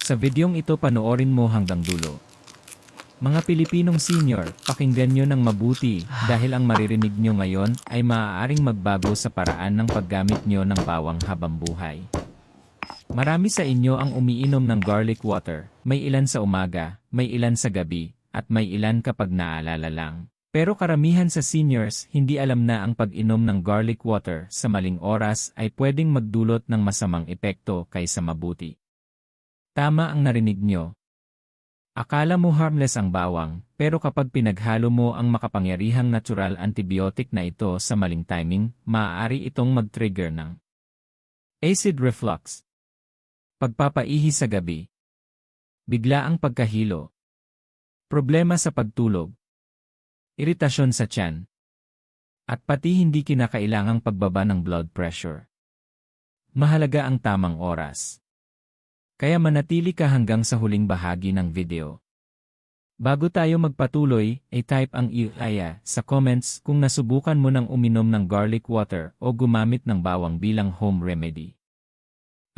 Sa videong ito panoorin mo hanggang dulo. Mga Pilipinong senior, pakinggan nyo ng mabuti dahil ang maririnig nyo ngayon ay maaaring magbago sa paraan ng paggamit nyo ng bawang habang buhay. Marami sa inyo ang umiinom ng garlic water, may ilan sa umaga, may ilan sa gabi, at may ilan kapag naalala lang. Pero karamihan sa seniors hindi alam na ang pag-inom ng garlic water sa maling oras ay pwedeng magdulot ng masamang epekto kaysa mabuti. Tama ang narinig nyo. Akala mo harmless ang bawang, pero kapag pinaghalo mo ang makapangyarihang natural antibiotic na ito sa maling timing, maaari itong mag-trigger ng acid reflux, pagpapaihi sa gabi, biglaang pagkahilo, problema sa pagtulog, iritasyon sa tiyan, at pati hindi kinakailangang pagbaba ng blood pressure. Mahalaga ang tamang oras. Kaya manatili ka hanggang sa huling bahagi ng video. Bago tayo magpatuloy, type ang IAYA sa comments kung nasubukan mo nang uminom ng garlic water o gumamit ng bawang bilang home remedy.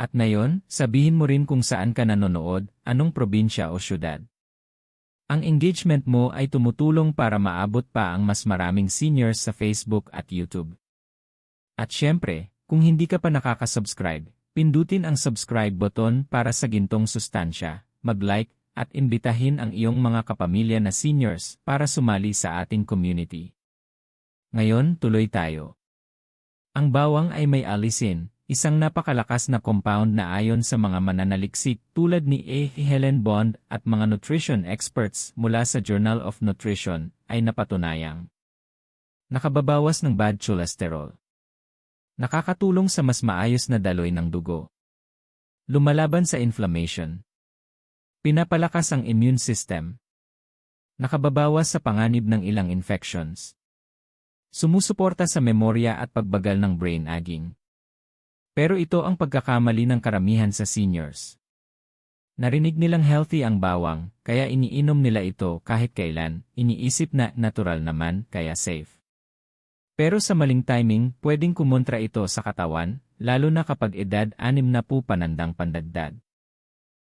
At ngayon, sabihin mo rin kung saan ka nanonood, anong probinsya o syudad. Ang engagement mo ay tumutulong para maabot pa ang mas maraming seniors sa Facebook at YouTube. At syempre, kung hindi ka pa nakaka-subscribe, pindutin ang subscribe button para sa gintong sustansya, mag-like, at imbitahin ang iyong mga kapamilya na seniors para sumali sa ating community. Ngayon, tuloy tayo. Ang bawang ay may allicin, isang napakalakas na compound na ayon sa mga mananaliksik tulad ni A. Helen Bond at mga nutrition experts mula sa Journal of Nutrition ay napatunayang nakababawas ng bad cholesterol. Nakakatulong sa mas maayos na daloy ng dugo. Lumalaban sa inflammation. Pinapalakas ang immune system. Nakababawas sa panganib ng ilang infections. Sumusuporta sa memorya at pagbagal ng brain aging. Pero ito ang pagkakamali ng karamihan sa seniors. Narinig nilang healthy ang bawang, kaya iniinom nila ito kahit kailan, iniisip na natural naman, kaya safe. Pero sa maling timing, pwedeng kumontra ito sa katawan, lalo na kapag edad 60 panandang pandagdag.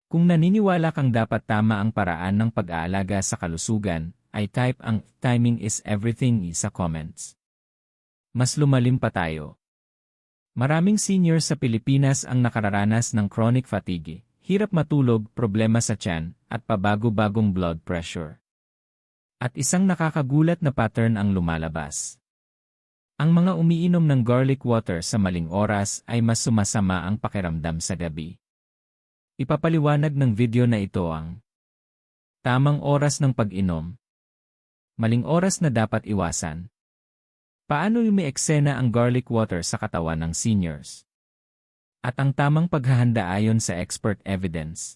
Kung naniniwala kang dapat tama ang paraan ng pag-aalaga sa kalusugan, ay type ang timing is everything sa comments. Mas lumalim pa tayo. Maraming seniors sa Pilipinas ang nakararanas ng chronic fatigue, hirap matulog, problema sa tiyan, at pabago-bagong blood pressure. At isang nakakagulat na pattern ang lumalabas. Ang mga umiinom ng garlic water sa maling oras ay mas sumasama ang pakiramdam sa gabi. Ipapaliwanag ng video na ito ang tamang oras ng pag-inom. Maling oras na dapat iwasan. Paano umi-eksena ang garlic water sa katawan ng seniors? At ang tamang paghahanda ayon sa expert evidence.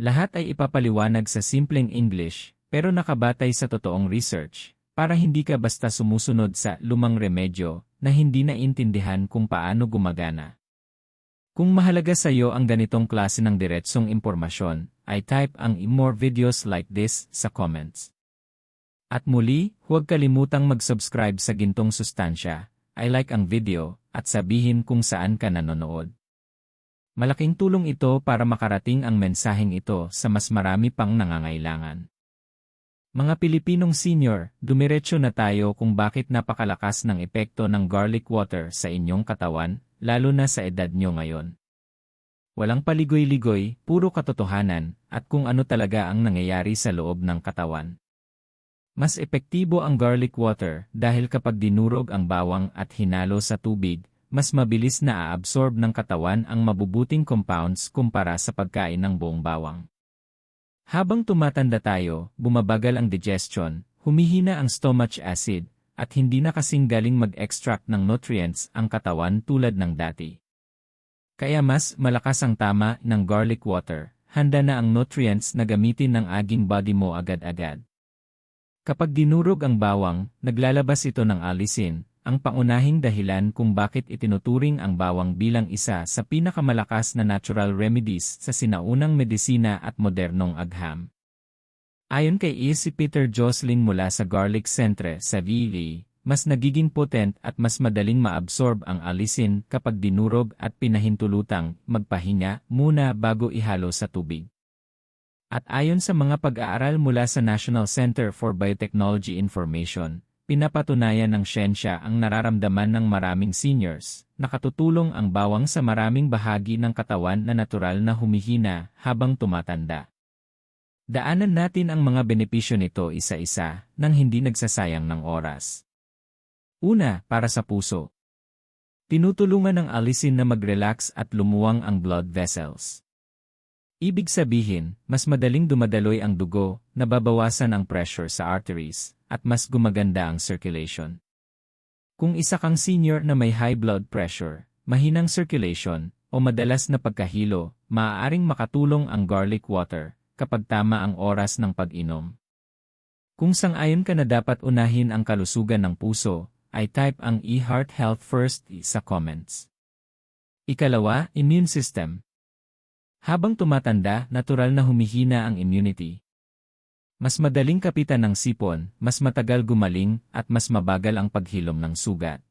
Lahat ay ipapaliwanag sa simpleng English, pero nakabatay sa totoong research. Para hindi ka basta sumusunod sa lumang remedyo na hindi naintindihan kung paano gumagana. Kung mahalaga sa iyo ang ganitong klase ng diretsong impormasyon, ay type ang more videos like this sa comments. At muli, huwag kalimutang mag-subscribe sa gintong sustansya, like ang video, at sabihin kung saan ka nanonood. Malaking tulong ito para makarating ang mensaheng ito sa mas marami pang nangangailangan. Mga Pilipinong senior, dumiretso na tayo kung bakit napakalakas ng epekto ng garlic water sa inyong katawan, lalo na sa edad nyo ngayon. Walang paligoy-ligoy, puro katotohanan, at kung ano talaga ang nangyayari sa loob ng katawan. Mas epektibo ang garlic water dahil kapag dinurog ang bawang at hinalo sa tubig, mas mabilis na aabsorb ng katawan ang mabubuting compounds kumpara sa pagkain ng buong bawang. Habang tumatanda tayo, bumabagal ang digestion, humihina ang stomach acid, at hindi na kasing galing mag-extract ng nutrients ang katawan tulad ng dati. Kaya mas malakas ang tama ng garlic water, handa na ang nutrients na gamitin ng aging body mo agad-agad. Kapag dinurog ang bawang, naglalabas ito ng allicin, ang pangunahing dahilan kung bakit itinuturing ang bawang bilang isa sa pinakamalakas na natural remedies sa sinaunang medisina at modernong agham. Ayon kay si Peter Josling mula sa Garlic Centre sa VA, mas nagiging potent at mas madaling maabsorb ang alisin kapag dinurog at pinahintulutang magpahinga muna bago ihalo sa tubig. At ayon sa mga pag-aaral mula sa National Center for Biotechnology Information, pinapatunayan ng siyensya ang nararamdaman ng maraming seniors. Nakatutulong ang bawang sa maraming bahagi ng katawan na natural na humihina habang tumatanda. Daanan natin ang mga benepisyo nito isa-isa nang hindi nagsasayang ng oras. Una, para sa puso. Tinutulungan ng alisin na mag-relax at lumuwang ang blood vessels. Ibig sabihin, mas madaling dumadaloy ang dugo, nababawasan ang pressure sa arteries, at mas gumaganda ang circulation. Kung isa kang senior na may high blood pressure, mahinang circulation, o madalas na pagkahilo, maaaring makatulong ang garlic water kapag tama ang oras ng pag-inom. Kung sang-ayon ka na dapat unahin ang kalusugan ng puso, ay type ang e-heart health first sa comments. Ikalawa, immune system. Habang tumatanda, natural na humihina ang immunity. Mas madaling kapitan ng sipon, mas matagal gumaling, at mas mabagal ang paghilom ng sugat.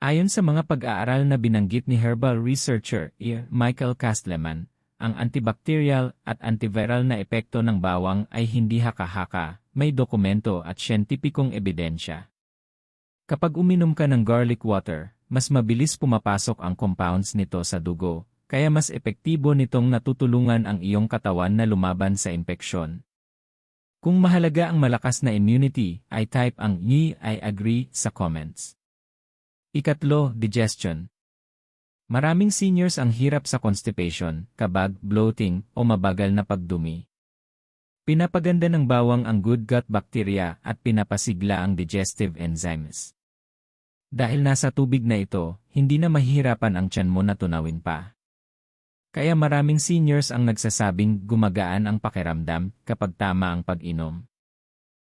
Ayon sa mga pag-aaral na binanggit ni herbal researcher Michael Castleman, ang antibacterial at antiviral na epekto ng bawang ay hindi haka-haka, may dokumento at siyentipikong ebidensya. Kapag uminom ka ng garlic water, mas mabilis pumapasok ang compounds nito sa dugo, kaya mas epektibo nitong natutulungan ang iyong katawan na lumaban sa impeksyon. Kung mahalaga ang malakas na immunity, ay type ang I agree sa comments. Ikatlo, digestion. Maraming seniors ang hirap sa constipation, kabag, bloating, o mabagal na pagdumi. Pinapaganda ng bawang ang good gut bacteria at pinapasigla ang digestive enzymes. Dahil nasa tubig na ito, hindi na mahihirapan ang tiyan mo na tunawin pa. Kaya maraming seniors ang nagsasabing gumagaan ang pakiramdam kapag tama ang pag-inom.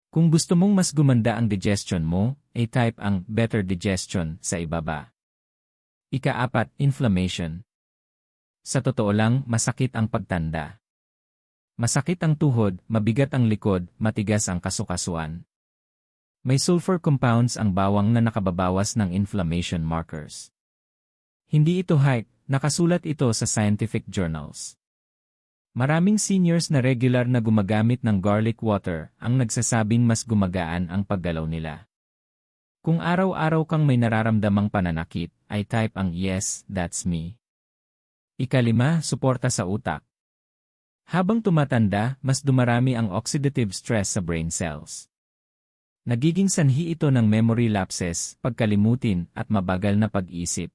Kung gusto mong mas gumanda ang digestion mo, ay type ang better digestion sa ibaba. Ika-4, inflammation. Sa totoo lang, masakit ang pagtanda. Masakit ang tuhod, mabigat ang likod, matigas ang kasukasuan. May sulfur compounds ang bawang na nakababawas ng inflammation markers. Hindi ito hype, nakasulat ito sa scientific journals. Maraming seniors na regular na gumagamit ng garlic water ang nagsasabing mas gumagaan ang paggalaw nila. Kung araw-araw kang may nararamdamang pananakit, ay type ang yes, that's me. Ika-5, suporta sa utak. Habang tumatanda, mas dumarami ang oxidative stress sa brain cells. Nagiging sanhi ito ng memory lapses, pagkalimutin, at mabagal na pag-isip.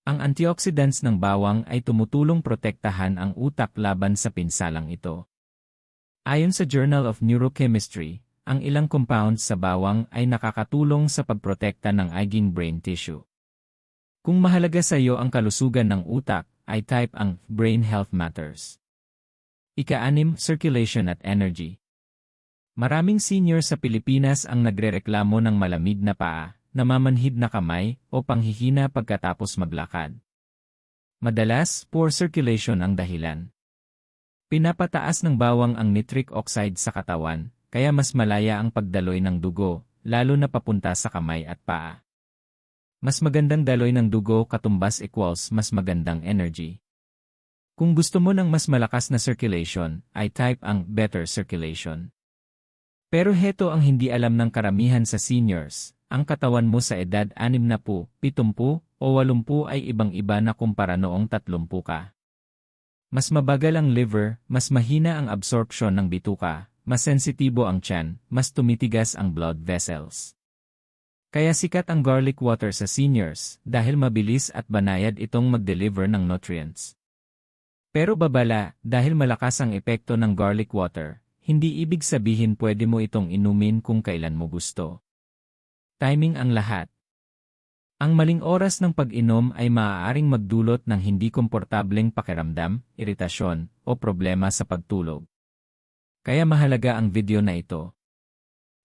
Ang antioxidants ng bawang ay tumutulong protektahan ang utak laban sa pinsalang ito. Ayon sa Journal of Neurochemistry, ang ilang compounds sa bawang ay nakakatulong sa pagprotekta ng aging brain tissue. Kung mahalaga sa iyo ang kalusugan ng utak, ay type ang Brain Health Matters. Ika-6, circulation at energy. Maraming senior sa Pilipinas ang nagrereklamo ng malamig na paa, namamanhid na kamay, o panghihina pagkatapos maglakad. Madalas, poor circulation ang dahilan. Pinapataas ng bawang ang nitric oxide sa katawan, kaya mas malaya ang pagdaloy ng dugo, lalo na papunta sa kamay at paa. Mas magandang daloy ng dugo katumbas equals mas magandang energy. Kung gusto mo ng mas malakas na circulation, ay type ang better circulation. Pero heto ang hindi alam ng karamihan sa seniors, ang katawan mo sa edad 60, 70, o 80 ay ibang-iba na kumpara noong 30 ka. Mas mabagal ang liver, mas mahina ang absorption ng bituka, mas sensitibo ang tiyan, mas tumitigas ang blood vessels. Kaya sikat ang garlic water sa seniors dahil mabilis at banayad itong mag-deliver ng nutrients. Pero babala, dahil malakas ang epekto ng garlic water, hindi ibig sabihin pwede mo itong inumin kung kailan mo gusto. Timing ang lahat. Ang maling oras ng pag-inom ay maaaring magdulot ng hindi komportableng pakiramdam, iritasyon, o problema sa pagtulog. Kaya mahalaga ang video na ito.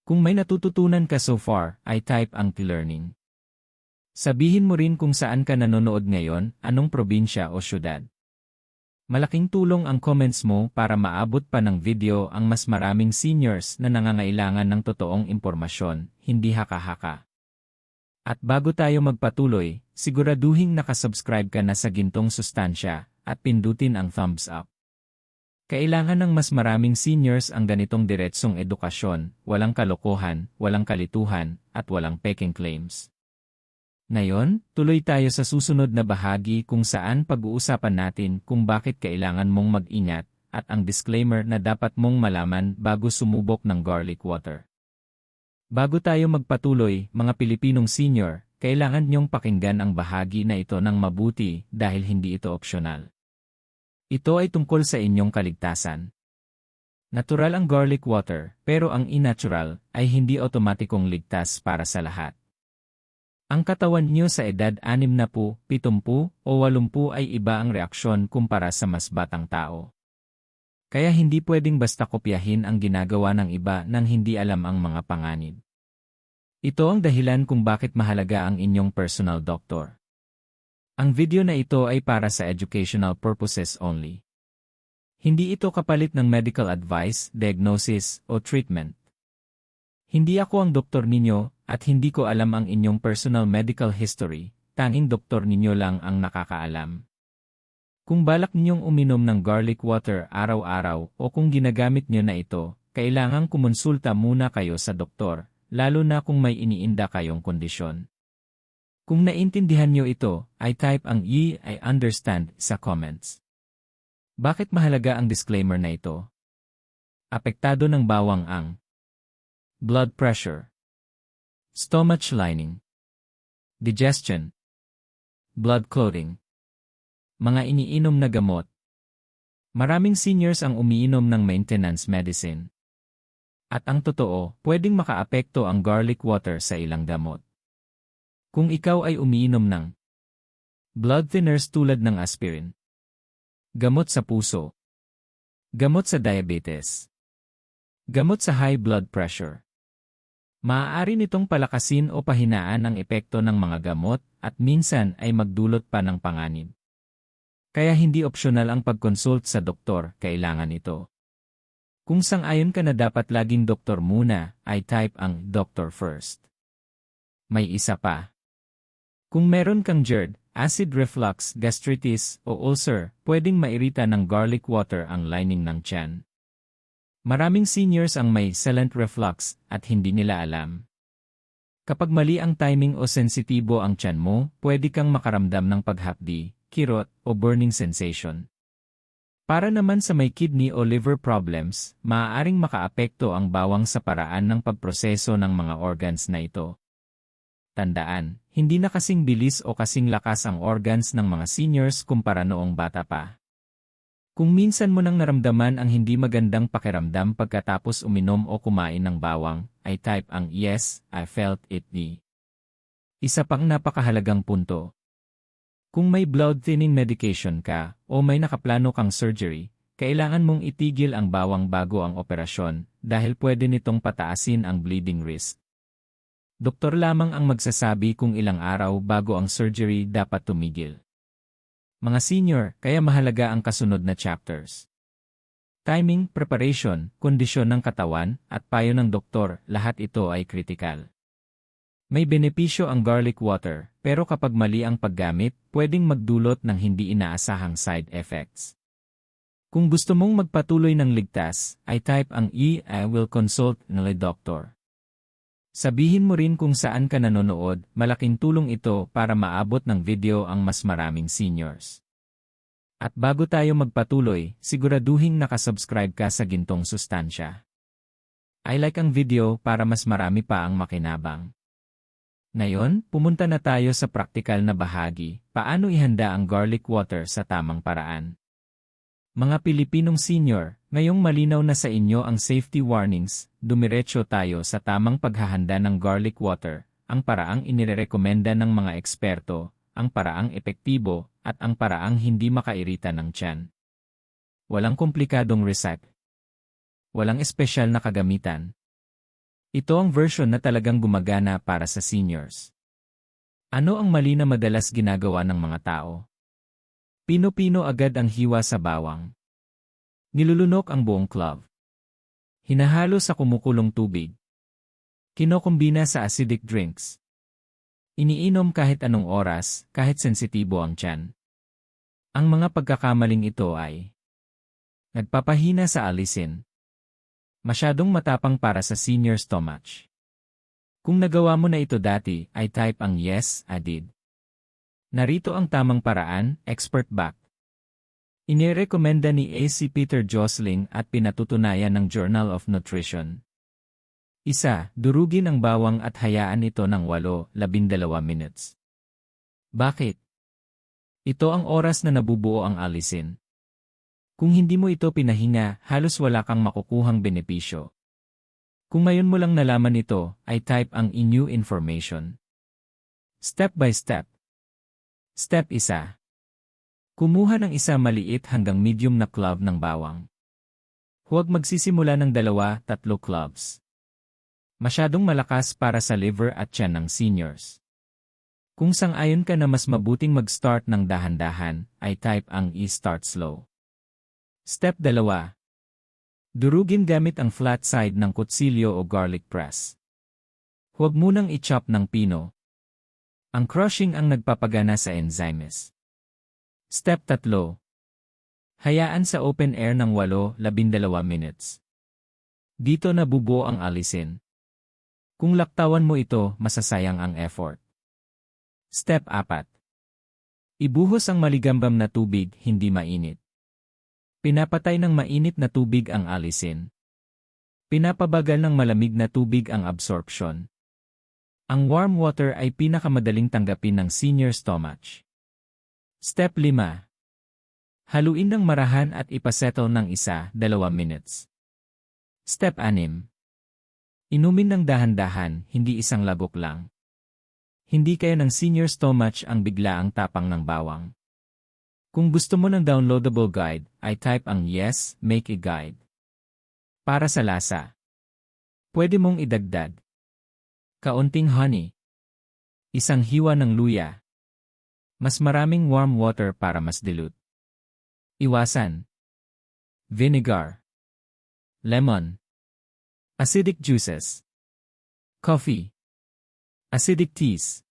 Kung may natututunan ka so far, ay type ang learning. Sabihin mo rin kung saan ka nanonood ngayon, anong probinsya o syudad. Malaking tulong ang comments mo para maabot pa ng video ang mas maraming seniors na nangangailangan ng totoong impormasyon, hindi haka-haka. At bago tayo magpatuloy, siguraduhing nakasubscribe ka na sa Gintong Sustansya at pindutin ang thumbs up. Kailangan ng mas maraming seniors ang ganitong diretsong edukasyon, walang kalokohan, walang kalituhan, at walang peking claims. Ngayon, tuloy tayo sa susunod na bahagi kung saan pag-uusapan natin kung bakit kailangan mong mag-ingat at ang disclaimer na dapat mong malaman bago sumubok ng garlic water. Bago tayo magpatuloy, mga Pilipinong senior, kailangan niyong pakinggan ang bahagi na ito ng mabuti dahil hindi ito opsyonal. Ito ay tungkol sa inyong kaligtasan. Natural ang garlic water, pero ang innatural ay hindi otomatikong ligtas para sa lahat. Ang katawan niyo sa edad 60, 70 o 80 ay iba ang reaksyon kumpara sa mas batang tao. Kaya hindi pwedeng basta kopyahin ang ginagawa ng iba nang hindi alam ang mga panganib. Ito ang dahilan kung bakit mahalaga ang inyong personal doctor. Ang video na ito ay para sa educational purposes only. Hindi ito kapalit ng medical advice, diagnosis, o treatment. Hindi ako ang doktor ninyo at hindi ko alam ang inyong personal medical history, tanging doktor ninyo lang ang nakakaalam. Kung balak ninyong uminom ng garlic water araw-araw o kung ginagamit niyo na ito, kailangang kumonsulta muna kayo sa doktor, lalo na kung may iniinda kayong kondisyon. Kung naintindihan niyo ito, ay type ang I understand sa comments. Bakit mahalaga ang disclaimer na ito? Apektado ng bawang ang blood pressure, stomach lining, digestion, blood clotting, mga iniinom na gamot. Maraming seniors ang umiinom ng maintenance medicine. At ang totoo, pwedeng makaapekto ang garlic water sa ilang gamot. Kung ikaw ay umiinom ng blood thinners tulad ng aspirin, gamot sa puso, gamot sa diabetes, gamot sa high blood pressure, maaari nitong palakasin o pahinaan ang epekto ng mga gamot at minsan ay magdulot pa ng panganib. Kaya hindi opsyonal ang pag-consult sa doktor, kailangan ito. Kung sang-ayon ka na dapat laging doktor muna, ay type ang doctor first. May isa pa. Kung meron kang GERD, acid reflux, gastritis, o ulcer, pwedeng mairita ng garlic water ang lining ng tiyan. Maraming seniors ang may silent reflux at hindi nila alam. Kapag mali ang timing o sensitibo ang tiyan mo, pwede kang makaramdam ng paghapdi, kirot, o burning sensation. Para naman sa may kidney o liver problems, maaaring makaapekto ang bawang sa paraan ng pagproseso ng mga organs na ito. Tandaan, hindi na kasing bilis o kasing lakas ang organs ng mga seniors kumpara noong bata pa. Kung minsan mo nang naramdaman ang hindi magandang pakiramdam pagkatapos uminom o kumain ng bawang, ay type ang yes, I felt it. Isa pang napakahalagang punto. Kung may blood thinning medication ka o may nakaplano kang surgery, kailangan mong itigil ang bawang bago ang operasyon dahil pwede nitong pataasin ang bleeding risk. Doktor lamang ang magsasabi kung ilang araw bago ang surgery dapat tumigil. Mga senior, kaya mahalaga ang kasunod na chapters. Timing, preparation, kondisyon ng katawan, at payo ng doktor, lahat ito ay kritikal. May benepisyo ang garlic water, pero kapag mali ang paggamit, pwedeng magdulot ng hindi inaasahang side effects. Kung gusto mong magpatuloy ng ligtas, ay type ang I will consult ng doctor. Sabihin mo rin kung saan ka nanonood, malaking tulong ito para maabot ng video ang mas maraming seniors. At bago tayo magpatuloy, siguraduhing nakasubscribe ka sa Gintong Sustansya. I like ang video para mas marami pa ang makinabang. Ngayon, pumunta na tayo sa praktikal na bahagi, paano ihanda ang garlic water sa tamang paraan. Mga Pilipinong senior, ngayong malinaw na sa inyo ang safety warnings, dumiretso tayo sa tamang paghahanda ng garlic water, ang paraang inirekomenda ng mga eksperto, ang paraang epektibo, at ang paraang hindi makairita ng tiyan. Walang komplikadong recipe. Walang espesyal na kagamitan. Ito ang version na talagang gumagana para sa seniors. Ano ang mali na madalas ginagawa ng mga tao? Pino-pino agad ang hiwa sa bawang. Nilulunok ang buong clove. Hinahalo sa kumukulong tubig. Kinokombina sa acidic drinks. Iniinom kahit anong oras, kahit sensitibo ang tiyan. Ang mga pagkakamaling ito ay nagpapahina sa alisin. Masyadong matapang para sa senior stomach. Kung nagawa mo na ito dati, ay type ang yes, I did. Narito ang tamang paraan, expert back. Inirekomenda ni A.C. Peter Josling at pinatutunayan ng Journal of Nutrition. 1. Durugin ang bawang at hayaan ito ng 8-12 minutes. Bakit? Ito ang oras na nabubuo ang alisin. Kung hindi mo ito pinahinga, halos wala kang makukuhang benepisyo. Kung ngayon mo lang nalaman ito, ay type ang new information. Step by step. Step 1. Kumuha ng isa maliit hanggang medium na clove ng bawang. Huwag magsisimula ng 2-3 cloves. Masyadong malakas para sa liver at tiyan ng seniors. Kung sang-ayon ka na mas mabuting mag-start ng dahan-dahan, ay type ang start slow. Step 2. Durugin gamit ang flat side ng kutsilyo o garlic press. Huwag munang i-chop ng pino. Ang crushing ang nagpapagana sa enzymes. Step 3. Hayaan sa open air ng 8-12 minutes. Dito nabubuo ang alisin. Kung laktawan mo ito, masasayang ang effort. Step 4. Ibuhos ang maligambam na tubig, hindi mainit. Pinapatay ng mainit na tubig ang alisin. Pinapabagal ng malamig na tubig ang absorption. Ang warm water ay pinakamadaling tanggapin ng senior stomach. Step 5. Haluin ng marahan at ipasettle ng 1-2 minutes. Step 6. Inumin ng dahan-dahan, hindi isang lagok lang. Hindi kayo ng senior stomach ang biglaang tapang ng bawang. Kung gusto mo ng downloadable guide, ay type ang yes, make a guide. Para sa lasa. Pwede mong idagdag kaunting honey. Isang hiwa ng luya. Mas maraming warm water para mas dilute. Iwasan vinegar, lemon, acidic juices, coffee, acidic teas.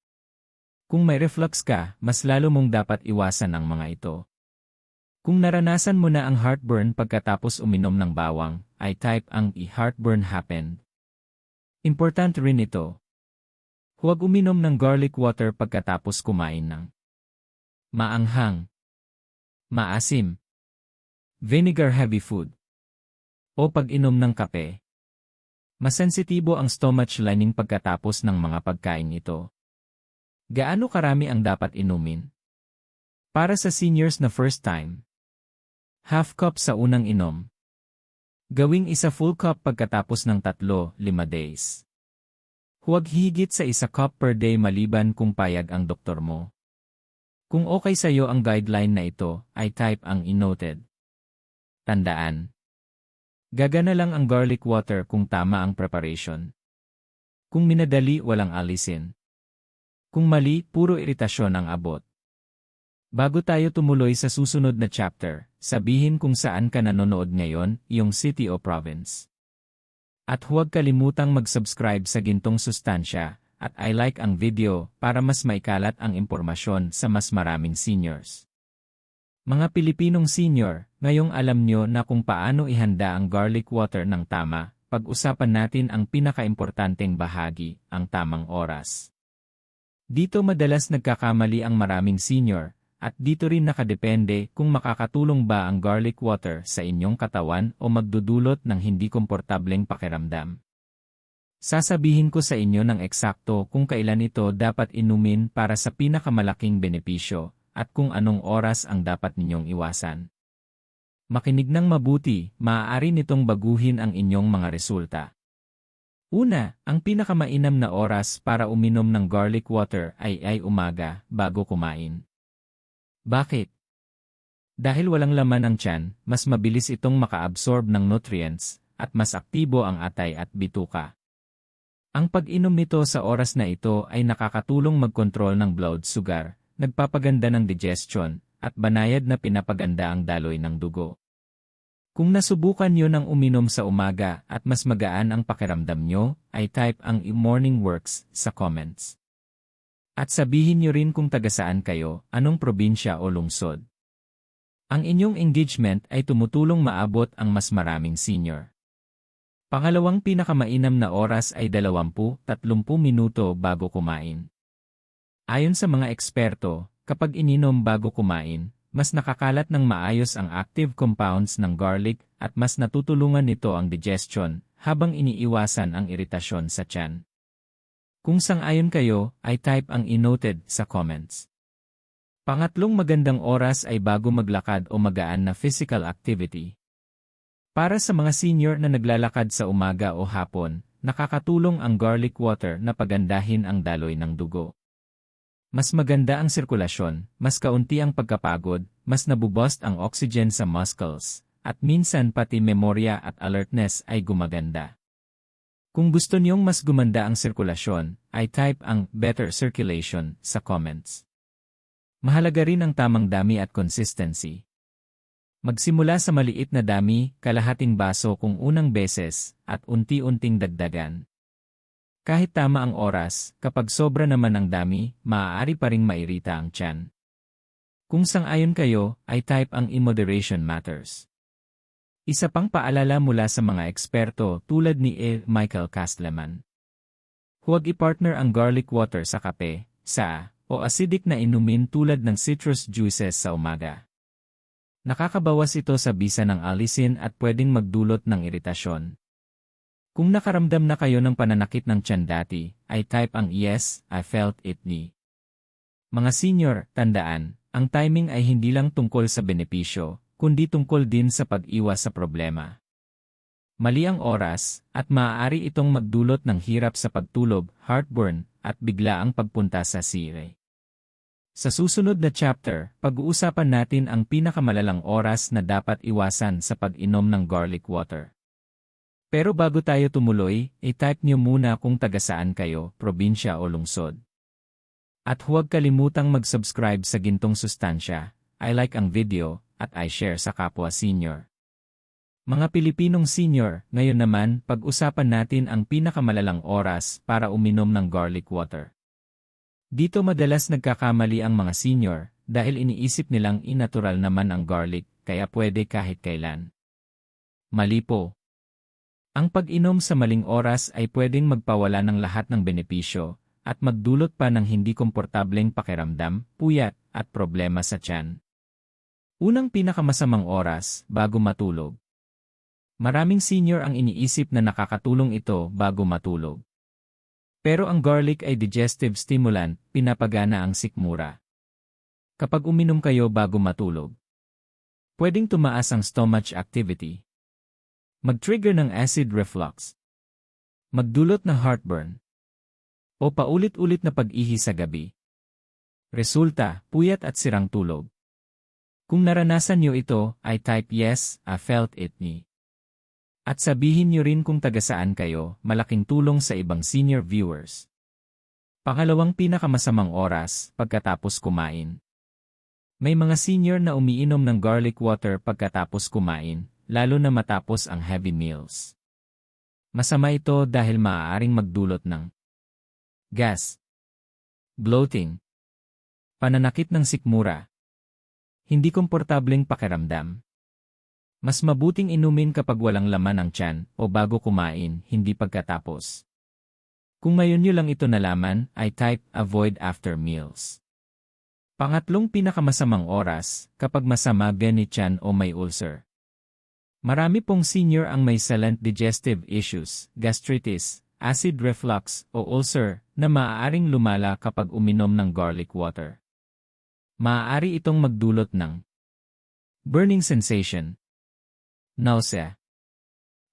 Kung may reflux ka, mas lalo mong dapat iwasan ang mga ito. Kung naranasan mo na ang heartburn pagkatapos uminom ng bawang, ay type ang heartburn happened. Importante rin ito. Huwag uminom ng garlic water pagkatapos kumain ng maanghang, maasim, vinegar-heavy food, o pag-inom ng kape. Masensitibo ang stomach lining pagkatapos ng mga pagkain ito. Gaano karami ang dapat inumin? Para sa seniors na first time, half cup sa unang inom. Gawing isa full cup pagkatapos ng 3-5 days. Huwag higit sa 1 cup per day maliban kung payag ang doktor mo. Kung okay sa iyo ang guideline na ito, ay type ang noted. Tandaan. Gagana lang ang garlic water kung tama ang preparation. Kung minadali, walang alisin. Kung mali, puro iritasyon ang abot. Bago tayo tumuloy sa susunod na chapter, sabihin kung saan ka nanonood ngayon, iyong city o province. At huwag kalimutang mag-subscribe sa Gintong Sustansya, at i-like ang video para mas maikalat ang impormasyon sa mas maraming seniors. Mga Pilipinong senior, ngayong alam nyo na kung paano ihanda ang garlic water ng tama, pag-usapan natin ang pinakaimportanteng bahagi, ang tamang oras. Dito madalas nagkakamali ang maraming senior, at dito rin nakadepende kung makakatulong ba ang garlic water sa inyong katawan o magdudulot ng hindi komportableng pakiramdam. Sasabihin ko sa inyo ng eksakto kung kailan ito dapat inumin para sa pinakamalaking benepisyo, at kung anong oras ang dapat ninyong iwasan. Makinig ng mabuti, maaari nitong baguhin ang inyong mga resulta. Una, ang pinakamainam na oras para uminom ng garlic water ay umaga, bago kumain. Bakit? Dahil walang laman ang tiyan, mas mabilis itong makaabsorb ng nutrients, at mas aktibo ang atay at bituka. Ang pag-inom nito sa oras na ito ay nakakatulong magkontrol ng blood sugar, nagpapaganda ng digestion, at banayad na pinapaganda ang daloy ng dugo. Kung nasubukan nyo ng uminom sa umaga at mas magaan ang pakiramdam nyo, ay type ang morning works sa comments. At sabihin nyo rin kung taga-saan kayo, anong probinsya o lungsod. Ang inyong engagement ay tumutulong maabot ang mas maraming senior. Pangalawang pinakamainam na oras ay 20-30 minuto bago kumain. Ayon sa mga eksperto, kapag ininom bago kumain, mas nakakalat ng maayos ang active compounds ng garlic at mas natutulungan nito ang digestion habang iniiwasan ang iritasyon sa tiyan. Kung sang-ayon kayo, ay type ang "noted" sa comments. Pangatlong magandang oras ay bago maglakad o magaan na physical activity. Para sa mga senior na naglalakad sa umaga o hapon, nakakatulong ang garlic water na pagandahin ang daloy ng dugo. Mas maganda ang sirkulasyon, mas kaunti ang pagkapagod, mas nabuboost ang oxygen sa muscles, at minsan pati memorya at alertness ay gumaganda. Kung gusto niyong mas gumanda ang sirkulasyon, ay type ang "better circulation" sa comments. Mahalaga rin ang tamang dami at consistency. Magsimula sa maliit na dami, kalahating baso kung unang beses, at unti-unting dagdagan. Kahit tama ang oras, kapag sobra naman ang dami, maaari pa ring mairita ang tiyan. Kung sang-ayon kayo, ay type ang "moderation matters." Isa pang paalala mula sa mga eksperto tulad ni Michael Castleman. Huwag i-partner ang garlic water sa kape, o acidic na inumin tulad ng citrus juices sa umaga. Nakakabawas ito sa bisa ng alisin at pwedeng magdulot ng iritasyon. Kung nakaramdam na kayo ng pananakit ng tiyan dati, ay type ang "yes, I felt it" ni. Mga senior, tandaan, ang timing ay hindi lang tungkol sa benepisyo, kundi tungkol din sa pag-iwas sa problema. Mali ang oras, at maaari itong magdulot ng hirap sa pagtulog, heartburn, at biglaang pagpunta sa sire. Sa susunod na chapter, pag-uusapan natin ang pinakamalalang oras na dapat iwasan sa pag-inom ng garlic water. Pero bago tayo tumuloy, i-type nyo muna kung taga-saan kayo, probinsya o lungsod. At huwag kalimutang mag-subscribe sa gintong sustansya, i-like ang video, at i-share sa kapwa senior. Mga Pilipinong senior, ngayon naman pag-usapan natin ang pinakamalalang oras para uminom ng garlic water. Dito madalas nagkakamali ang mga senior dahil iniisip nilang innatural naman ang garlic kaya pwede kahit kailan. Mali po. Ang pag-inom sa maling oras ay pwedeng magpawala ng lahat ng benepisyo at magdulot pa ng hindi komportableng pakiramdam, puyat, at problema sa tiyan. Unang pinakamasamang oras, bago matulog. Maraming senior ang iniisip na nakakatulong ito bago matulog. Pero ang garlic ay digestive stimulant, pinapagana ang sikmura. Kapag uminom kayo bago matulog, pwedeng tumaas ang stomach activity. Mag-trigger ng acid reflux. Magdulot ng heartburn. O paulit-ulit na pag-ihi sa gabi. Resulta, puyat at sirang tulog. Kung naranasan nyo ito, ay type "yes, I felt it" ni. At sabihin nyo rin kung taga-saan kayo, malaking tulong sa ibang senior viewers. Pangalawang pinakamasamang oras, pagkatapos kumain. May mga senior na umiinom ng garlic water pagkatapos kumain, lalo na matapos ang heavy meals. Masama ito dahil maaaring magdulot ng gas, bloating, pananakit ng sikmura, hindi komportableng pakiramdam. Mas mabuting inumin kapag walang laman ang tiyan o bago kumain, hindi pagkatapos. Kung ngayon nyo lang ito nalaman, ay type "avoid after meals." Pangatlong pinakamasamang oras, kapag masama ni tiyan o may ulcer. Marami pong senior ang may silent digestive issues, gastritis, acid reflux, o ulcer na maaaring lumala kapag uminom ng garlic water. Maaari itong magdulot ng burning sensation, nausea,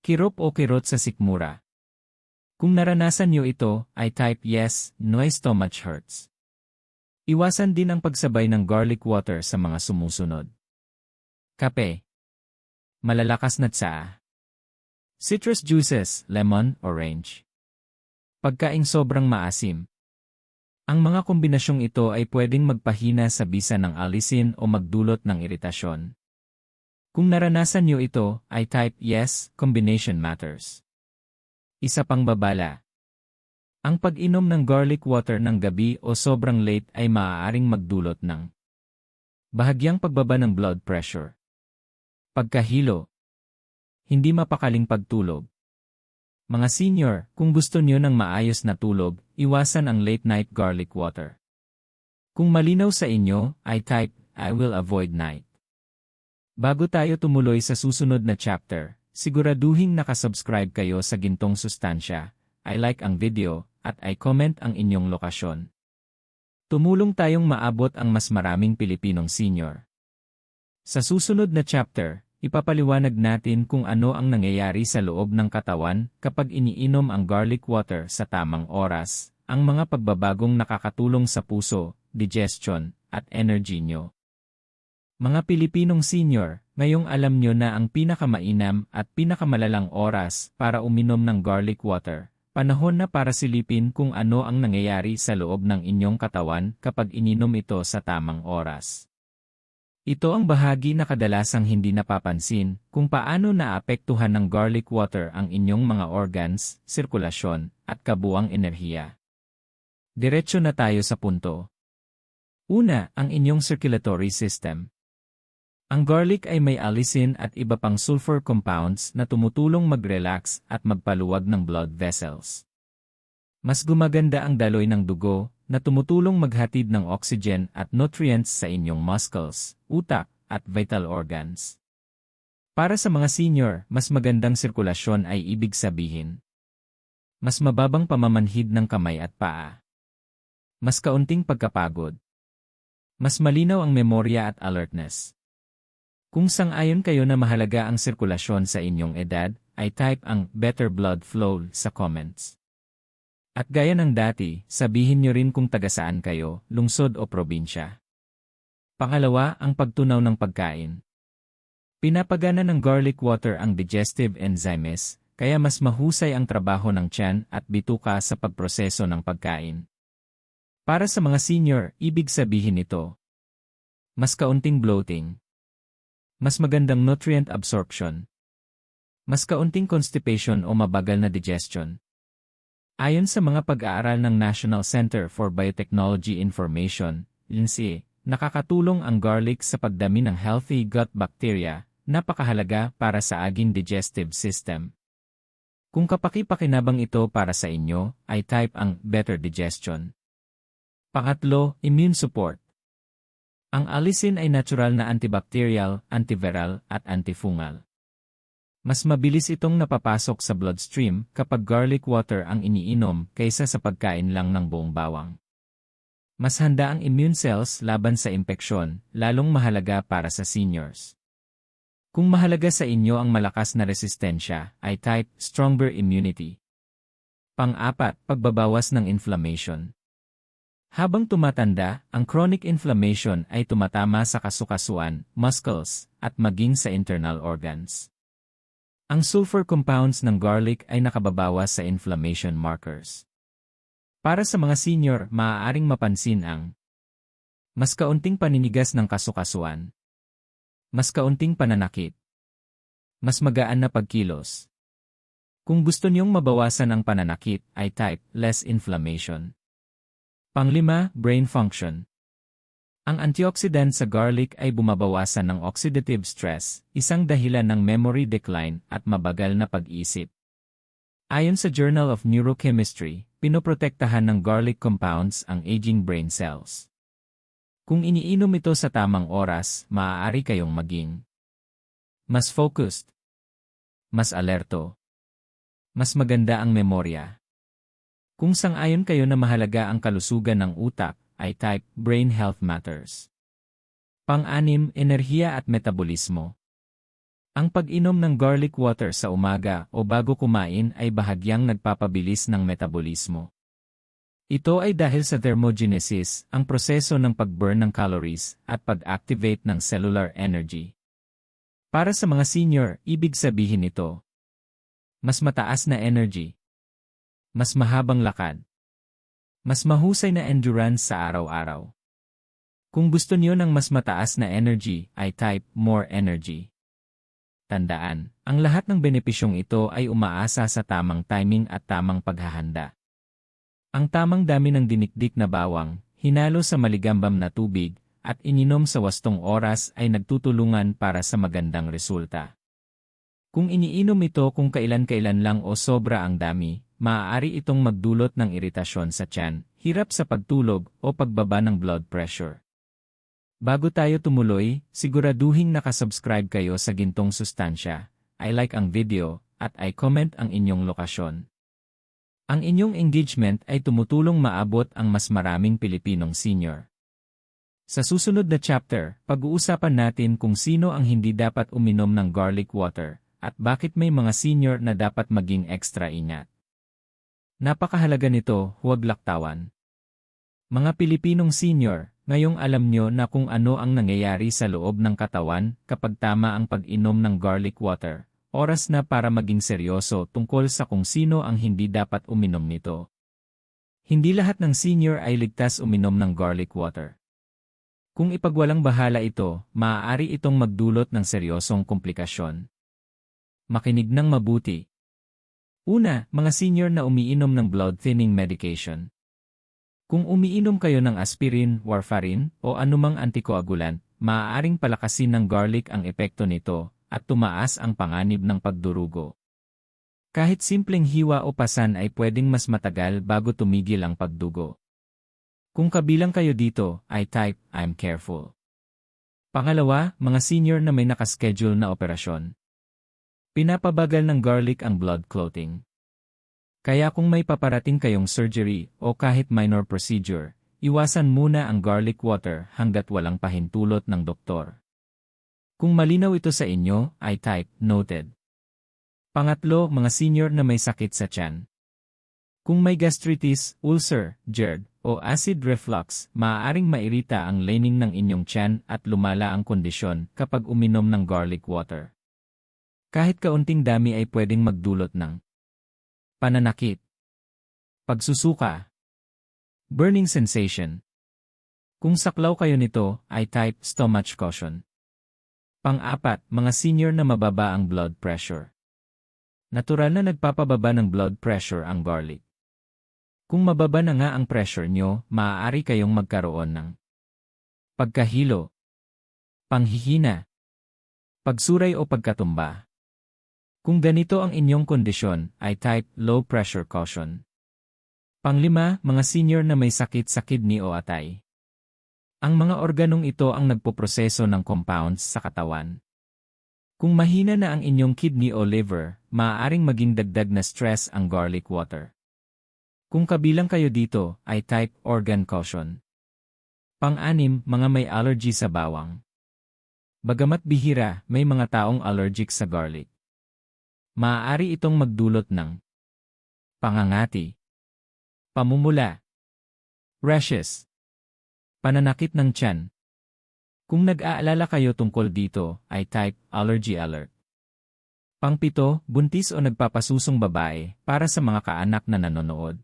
kirot o kirot sa sikmura. Kung naranasan nyo ito, ay type "yes, my stomach hurts." Iwasan din ang pagsabay ng garlic water sa mga sumusunod. Kape, malalakas na tsaa, citrus juices, lemon, orange. Pagkaing sobrang maasim, Ang mga kombinasyong ito ay pwedeng magpahina sa bisa ng alisin o magdulot ng iritasyon. Kung naranasan niyo ito, ay type yes, combination matters. Isa pang babala. Ang pag-inom ng garlic water ng gabi o sobrang late ay maaaring magdulot ng bahagyang pagbaba ng blood pressure, pagkahilo, hindi mapakaling pagtulog. Mga senior, kung gusto niyo ng maayos na tulog, iwasan ang late night garlic water. Kung malinaw sa inyo, ay type, I will avoid night. Bago tayo tumuloy sa susunod na chapter, siguraduhing nakasubscribe kayo sa gintong sustansya, I-like ang video, at I-comment ang inyong lokasyon. Tumulong tayong maabot ang mas maraming Pilipinong senior. Sa susunod na chapter, ipapaliwanag natin kung ano ang nangyayari sa loob ng katawan kapag iniinom ang garlic water sa tamang oras, ang mga pagbabagong nakakatulong sa puso, digestion, at energy nyo. Mga Pilipinong senior, ngayong alam nyo na ang pinakamainam at pinakamalalang oras para uminom ng garlic water. Panahon na para silipin kung ano ang nangyayari sa loob ng inyong katawan kapag ininom ito sa tamang oras. Ito ang bahagi na kadalasang hindi napapansin, kung paano naapektuhan ng garlic water ang inyong mga organs, sirkulasyon, at kabuuang enerhiya. Diretso na tayo sa punto. Una, ang inyong circulatory system. Ang garlic ay may alisin at iba pang sulfur compounds na tumutulong mag-relax at magpaluwag ng blood vessels. Mas gumaganda ang daloy ng dugo, na tumutulong maghatid ng oxygen at nutrients sa inyong muscles, utak, at vital organs. Para sa mga senior, mas magandang sirkulasyon ay ibig sabihin mas mababang pamamanhid ng kamay at paa. Mas kaunting pagkapagod. Mas malinaw ang memorya at alertness. Kung sang-ayon kayo na mahalaga ang sirkulasyon sa inyong edad, ay type ang better blood flow sa comments. At gaya ng dati, sabihin nyo rin kung taga-saan kayo, lungsod o probinsya. Pangalawa, ang pagtunaw ng pagkain. Pinapagana ng garlic water ang digestive enzymes, kaya mas mahusay ang trabaho ng tiyan at bituka sa pagproseso ng pagkain. Para sa mga senior, ibig sabihin nito, mas kaunting bloating, mas magandang nutrient absorption, mas kaunting constipation o mabagal na digestion. Ayon sa mga pag-aaral ng National Center for Biotechnology Information, NCI, nakakatulong ang garlic sa pagdami ng healthy gut bacteria, napakahalaga para sa aging digestive system. Kung kapaki-pakinabang ito para sa inyo, ay type ang better digestion. Pangatlo, immune support. Ang alisin ay natural na antibacterial, antiviral, at antifungal. Mas mabilis itong napapasok sa bloodstream kapag garlic water ang iniinom kaysa sa pagkain lang ng buong bawang. Mas handa ang immune cells laban sa impeksyon, lalong mahalaga para sa seniors. Kung mahalaga sa inyo ang malakas na resistensya, ay type stronger immunity. Pang-apat, pagbabawas ng inflammation. Habang tumatanda, ang chronic inflammation ay tumatama sa kasukasuan, muscles, at maging sa internal organs. Ang sulfur compounds ng garlic ay nakababawas sa inflammation markers. Para sa mga senior, maaaring mapansin ang mas kaunting paninigas ng kasukasuan, mas kaunting pananakit, mas magaan na pagkilos. Kung gusto niyong mabawasan ang pananakit, ay type less inflammation. Panglima, brain function. Ang antioxidant sa garlic ay bumabawasan ng oxidative stress, isang dahilan ng memory decline at mabagal na pag-isip. Ayon sa Journal of Neurochemistry, pinoprotektahan ng garlic compounds ang aging brain cells. Kung iniinom ito sa tamang oras, maaari kayong maging mas focused, mas alerto, mas maganda ang memorya. Kung sang-ayon kayo na mahalaga ang kalusugan ng utak, ay type brain health matters. Pang-anim, enerhiya at metabolismo. Ang pag-inom ng garlic water sa umaga o bago kumain ay bahagyang nagpapabilis ng metabolismo. Ito ay dahil sa thermogenesis, ang proseso ng pag-burn ng calories at pag-activate ng cellular energy. Para sa mga senior, ibig sabihin nito, mas mataas na energy, mas mahabang lakad, Mas mahusay na endurance sa araw-araw. Kung gusto niyo ng mas mataas na energy, ay type more energy. Tandaan, ang lahat ng benepisyong ito ay umaasa sa tamang timing at tamang paghahanda. Ang tamang dami ng dinikdik na bawang, hinalo sa maligambam na tubig, at ininom sa wastong oras ay nagtutulungan para sa magandang resulta. Kung iniinom ito kung kailan-kailan lang o sobra ang dami, maaari itong magdulot ng iritasyon sa tiyan, hirap sa pagtulog o pagbaba ng blood pressure. Bago tayo tumuloy, siguraduhing nakasubscribe kayo sa Gintong Sustansya, i-like ang video, at i-comment ang inyong lokasyon. Ang inyong engagement ay tumutulong maabot ang mas maraming Pilipinong senior. Sa susunod na chapter, pag-uusapan natin kung sino ang hindi dapat uminom ng garlic water, at bakit may mga senior na dapat maging extra ingat. Napakahalaga nito, huwag laktawan. Mga Pilipinong senior, ngayong alam nyo na kung ano ang nangyayari sa loob ng katawan kapag tama ang pag-inom ng garlic water. Oras na para maging seryoso tungkol sa kung sino ang hindi dapat uminom nito. Hindi lahat ng senior ay ligtas uminom ng garlic water. Kung ipagwalang bahala ito, maaari itong magdulot ng seryosong komplikasyon. Makinig ng mabuti. Una, mga senior na umiinom ng blood-thinning medication. Kung umiinom kayo ng aspirin, warfarin, o anumang antikoagulant, maaaring palakasin ng garlic ang epekto nito, at tumaas ang panganib ng pagdurugo. Kahit simpleng hiwa o pasan ay pwedeng mas matagal bago tumigil ang pagdugo. Kung kabilang kayo dito, ay type, I'm careful. Pangalawa, mga senior na may nakaschedule na operasyon. Pinapabagal ng garlic ang blood clotting. Kaya kung may paparating kayong surgery o kahit minor procedure, iwasan muna ang garlic water hanggat walang pahintulot ng doktor. Kung malinaw ito sa inyo, ay type, noted. Pangatlo, mga senior na may sakit sa tiyan. Kung may gastritis, ulcer, GERD, o acid reflux, maaaring mairita ang lining ng inyong tiyan at lumala ang kondisyon kapag uminom ng garlic water. Kahit kaunting dami ay pwedeng magdulot ng pananakit, pagsusuka, burning sensation. Kung saklaw kayo nito, ay type, stomach caution. Pang-apat, mga senior na mababa ang blood pressure. Natural na nagpapababa ng blood pressure ang garlic. Kung mababa na nga ang pressure nyo, maaari kayong magkaroon ng pagkahilo, panghihina, pagsuray o pagkatumba. Kung ganito ang inyong kondisyon, ay type, low pressure caution. Panglima, mga senior na may sakit sa kidney o atay. Ang mga organong ito ang nagpoproseso ng compounds sa katawan. Kung mahina na ang inyong kidney o liver, maaaring maging dagdag na stress ang garlic water. Kung kabilang kayo dito, ay type, organ caution. Pang-anim, mga may allergy sa bawang. Bagamat bihira, may mga taong allergic sa garlic. Maaari itong magdulot ng pangangati, pamumula, rashes, pananakit ng tiyan. Kung nag-aalala kayo tungkol dito, ay type, allergy alert. Pang-pito, buntis o nagpapasusong babae, para sa mga kaanak na nanonood.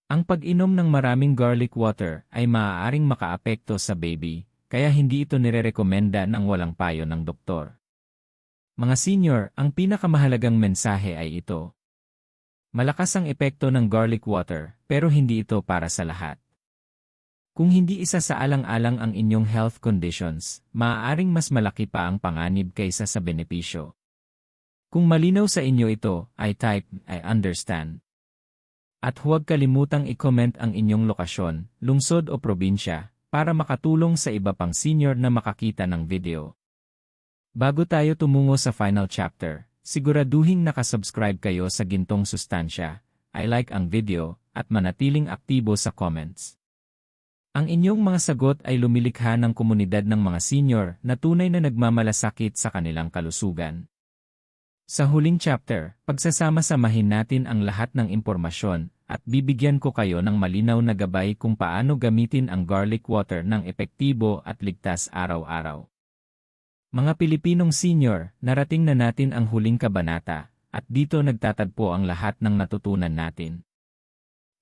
Ang pag-inom ng maraming garlic water ay maaaring makaapekto sa baby, kaya hindi ito nirerekomenda ng walang payo ng doktor. Mga senior, ang pinakamahalagang mensahe ay ito. Malakas ang epekto ng garlic water, pero hindi ito para sa lahat. Kung hindi isa sa alang-alang ang inyong health conditions, maaaring mas malaki pa ang panganib kaysa sa benepisyo. Kung malinaw sa inyo ito, ay type, I understand. At huwag kalimutang i-comment ang inyong lokasyon, lungsod o probinsya, para makatulong sa iba pang senior na makakita ng video. Bago tayo tumungo sa final chapter, siguraduhing nakasubscribe kayo sa Gintong Sustansya, i-like ang video, at manatiling aktibo sa comments. Ang inyong mga sagot ay lumilikha ng komunidad ng mga senior na tunay na nagmamalasakit sa kanilang kalusugan. Sa huling chapter, pagsasama-samahin natin ang lahat ng impormasyon at bibigyan ko kayo ng malinaw na gabay kung paano gamitin ang garlic water ng epektibo at ligtas araw-araw. Mga Pilipinong senior, narating na natin ang huling kabanata, at dito nagtatagpo ang lahat ng natutunan natin.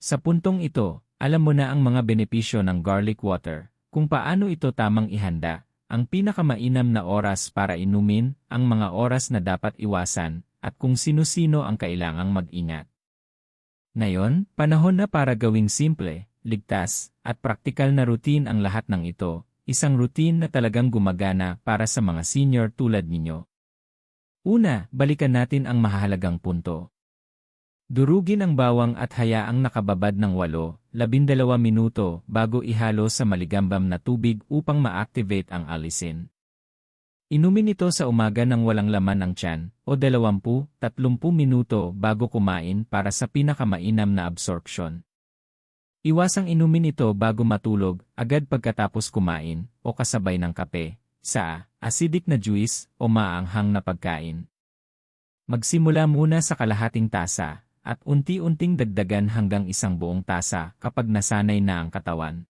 Sa puntong ito, alam mo na ang mga benepisyo ng garlic water, kung paano ito tamang ihanda, ang pinakamainam na oras para inumin, ang mga oras na dapat iwasan, at kung sino-sino ang kailangang mag-ingat. Ngayon, panahon na para gawing simple, ligtas, at praktikal na routine ang lahat ng ito, isang routine na talagang gumagana para sa mga senior tulad ninyo. Una, balikan natin ang mahalagang punto. Durugin ang bawang at hayaang nakababad ng 8-12 minuto bago ihalo sa maligambam na tubig upang ma-activate ang alisin. Inumin ito sa umaga ng walang laman ang tiyan o 20-30 minuto bago kumain para sa pinakamainam na absorption. Iwasang inumin ito bago matulog, agad pagkatapos kumain o kasabay ng kape, acidic na juice o maanghang na pagkain. Magsimula muna sa kalahating tasa at unti-unting dagdagan hanggang isang buong tasa kapag nasanay na ang katawan.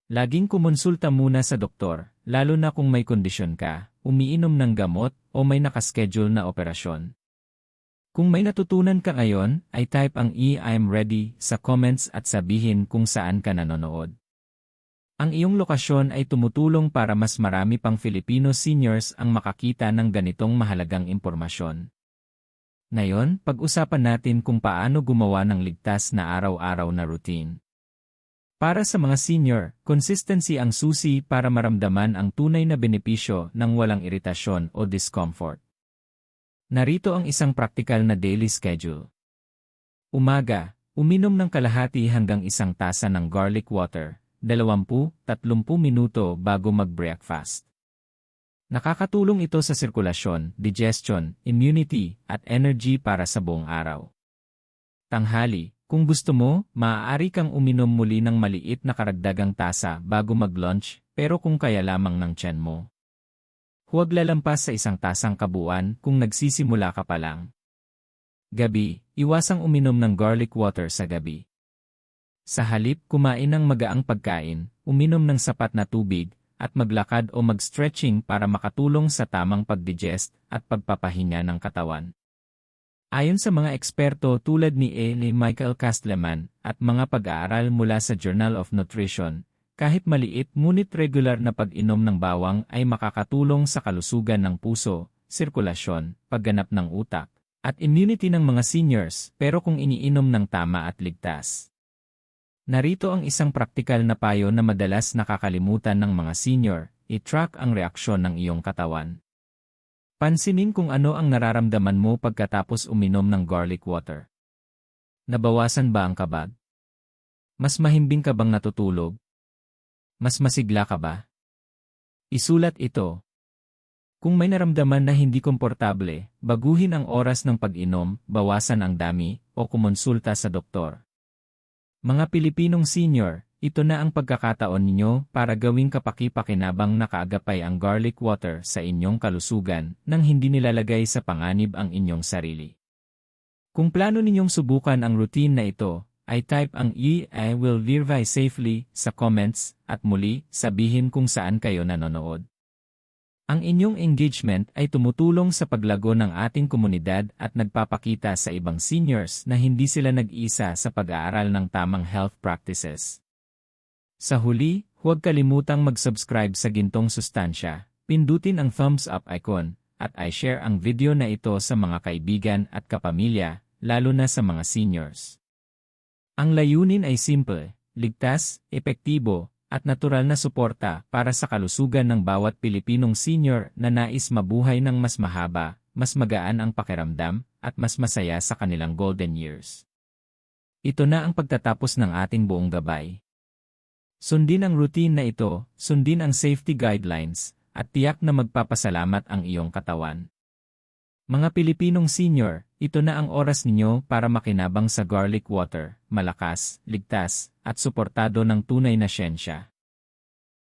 Laging kumonsulta muna sa doktor, lalo na kung may kondisyon ka, umiinom ng gamot o may nakaschedule na operasyon. Kung may natutunan ka ngayon, ay type ang I'm ready sa comments at sabihin kung saan ka nanonood. Ang iyong lokasyon ay tumutulong para mas marami pang Filipino seniors ang makakita ng ganitong mahalagang impormasyon. Ngayon, pag-usapan natin kung paano gumawa ng ligtas na araw-araw na routine. Para sa mga senior, consistency ang susi para maramdaman ang tunay na benepisyo ng walang iritasyon o discomfort. Narito ang isang praktikal na daily schedule. Umaga, uminom ng kalahati hanggang isang tasa ng garlic water, 20-30 minuto bago mag-breakfast. Nakakatulong ito sa sirkulasyon, digestion, immunity, at energy para sa buong araw. Tanghali, kung gusto mo, maaari kang uminom muli ng maliit na karagdagang tasa bago mag-lunch, pero kung kaya lamang ng tiyan mo. Huwag lalampas sa isang tasang kabuuan kung nagsisimula ka pa lang. Gabi, iwasang uminom ng garlic water sa gabi. Sa halip kumain ng magaang pagkain, uminom ng sapat na tubig, at maglakad o mag-stretching para makatulong sa tamang pag-digest at pagpapahinga ng katawan. Ayon sa mga eksperto tulad ni Michael Castleman at mga pag-aaral mula sa Journal of Nutrition, kahit maliit ngunit regular na pag-inom ng bawang ay makakatulong sa kalusugan ng puso, sirkulasyon, pagganap ng utak, at immunity ng mga seniors pero kung iniinom ng tama at ligtas. Narito ang isang praktikal na payo na madalas nakakalimutan ng mga senior, i-track ang reaksyon ng iyong katawan. Pansinin kung ano ang nararamdaman mo pagkatapos uminom ng garlic water. Nabawasan ba ang kabag? Mas mahimbing ka bang natutulog? Mas masigla ka ba? Isulat ito. Kung may naramdaman na hindi komportable, baguhin ang oras ng pag-inom, bawasan ang dami, o kumonsulta sa doktor. Mga Pilipinong senior, ito na ang pagkakataon ninyo para gawing kapaki-pakinabang na kaagapay ang garlic water sa inyong kalusugan nang hindi nilalagay sa panganib ang inyong sarili. Kung plano ninyong subukan ang routine na ito, ay type ang I will verify safely sa comments at muli sabihin kung saan kayo nanonood. Ang inyong engagement ay tumutulong sa paglago ng ating komunidad at nagpapakita sa ibang seniors na hindi sila nag-isa sa pag-aaral ng tamang health practices. Sa huli, huwag kalimutang mag-subscribe sa Gintong Sustansya, pindutin ang thumbs up icon, at i-share ang video na ito sa mga kaibigan at kapamilya, lalo na sa mga seniors. Ang layunin ay simple, ligtas, epektibo, at natural na suporta para sa kalusugan ng bawat Pilipinong senior na nais mabuhay ng mas mahaba, mas magaan ang pakiramdam, at mas masaya sa kanilang golden years. Ito na ang pagtatapos ng ating buong gabay. Sundin ang routine na ito, sundin ang safety guidelines, at tiyak na magpapasalamat ang iyong katawan. Mga Pilipinong senior, ito na ang oras ninyo para makinabang sa garlic water, malakas, ligtas, at suportado ng tunay na siyensya.